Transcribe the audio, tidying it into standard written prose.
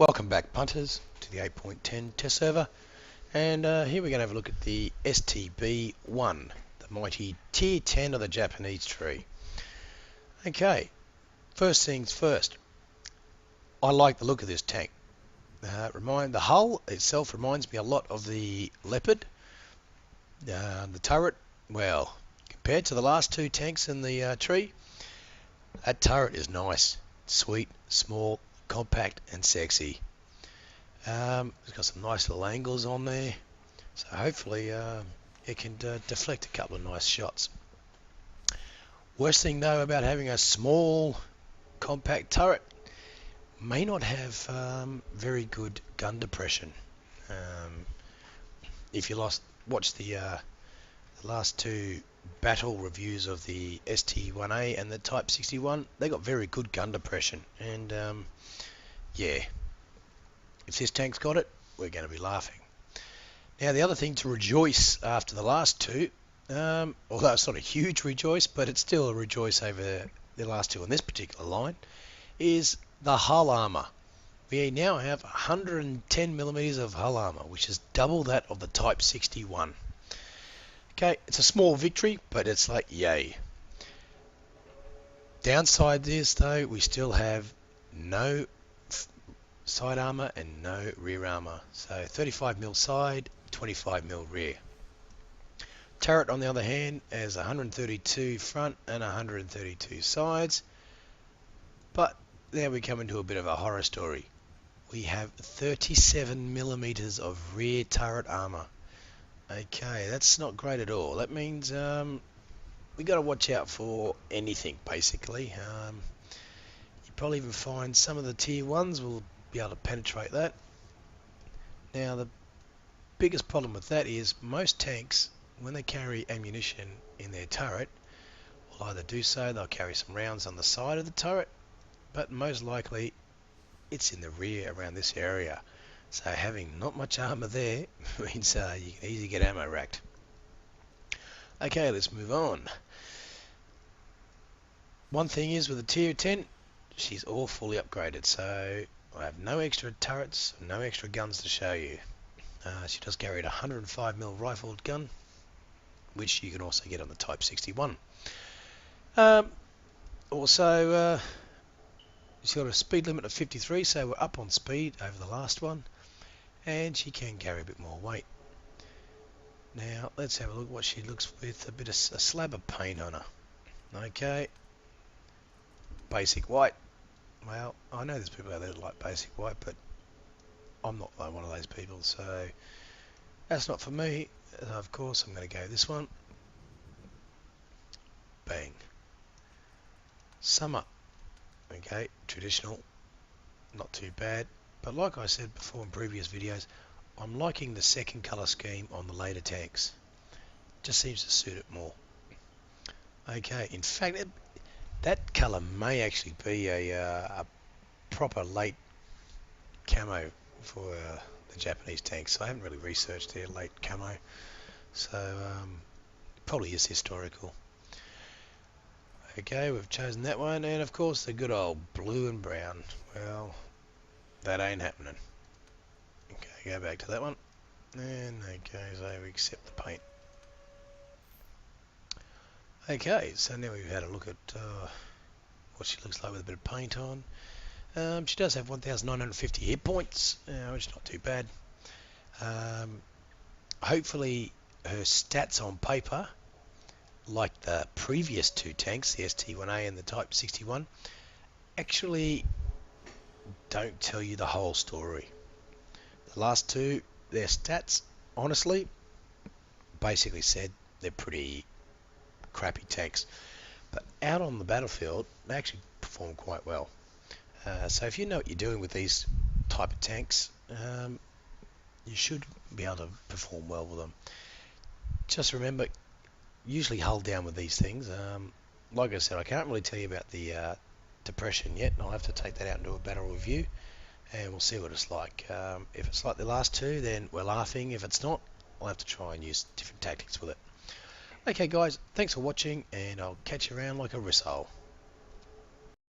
Welcome back, punters, to the 8.10 test server, and here we're going to have a look at the STB-1, the mighty Tier 10 of the Japanese tree. Okay, first things first, I like the look of this tank. The hull itself reminds me a lot of the Leopard. The turret, well, compared to the last two tanks in the tree, that turret is nice, sweet, small, compact and sexy. It's got some nice little angles on there, so hopefully it can deflect a couple of nice shots. Worst thing though about having a small compact turret, may not have very good gun depression. If you watch the last two battle reviews of the ST-1A and the Type 61, they got very good gun depression, and yeah, if this tank's got it, we're going to be laughing. Now, the other thing to rejoice after the last two, although it's not a huge rejoice, but it's still a rejoice over the last two on this particular line, is the hull armor. We now have 110 millimeters of hull armor, which is double that of the Type 61. Okay, it's a small victory, but it's like, yay. Downside is, though, we still have no side armor and no rear armor. So 35mm side, 25mm rear. Turret, on the other hand, has 132 front and 132 sides. But there we come into a bit of a horror story. We have 37mm of rear turret armor. Okay, that's not great at all. That means we got to watch out for anything, basically. You probably even find some of the tier 1s will be able to penetrate that. Now, the biggest problem with that is most tanks, when they carry ammunition in their turret, will either do so, they'll carry some rounds on the side of the turret, but most likely it's in the rear around this area. So having not much armor there means you can easily get ammo racked. Okay, let's move on. One thing is with the tier 10, she's all fully upgraded, so I have no extra turrets, no extra guns to show you. She does carry a 105mm rifled gun, which you can also get on the Type 61. Also, she's got a speed limit of 53, so we're up on speed over the last one, and she can carry a bit more weight. Now, let's have a look what she looks with a slab of paint on her. Okay, basic white. Well, I know there's people out there that like basic white, but I'm not one of those people, so that's not for me. Of course, I'm going to go this one. Bang. Summer. Okay, traditional. Not too bad. But like I said before in previous videos, I'm liking the second colour scheme on the later tanks. Just seems to suit it more. Okay, in fact, that colour may actually be a proper late camo for the Japanese tanks. So I haven't really researched their late camo, so probably is historical. Okay, we've chosen that one, and of course the good old blue and brown. Well, that ain't happening. Okay, go back to that one, and okay, so we accept the paint. Okay, so now we've had a look at what she looks like with a bit of paint on. She does have 1,950 hit points, which is not too bad. Hopefully her stats on paper, like the previous two tanks, the ST-1A and the Type 61, actually don't tell you the whole story. The last two, their stats, honestly, basically said they're pretty crappy tanks. But out on the battlefield, they actually perform quite well. So if you know what you're doing with these type of tanks, you should be able to perform well with them. Just remember, usually hull down with these things. Like I said, I can't really tell you about the depression yet, and I'll have to take that out and do a battle review, and we'll see what it's like. If it's like the last two, then we're laughing. If it's not, I'll have to try and use different tactics with it. Okay guys, thanks for watching, and I'll catch you around like a risshole.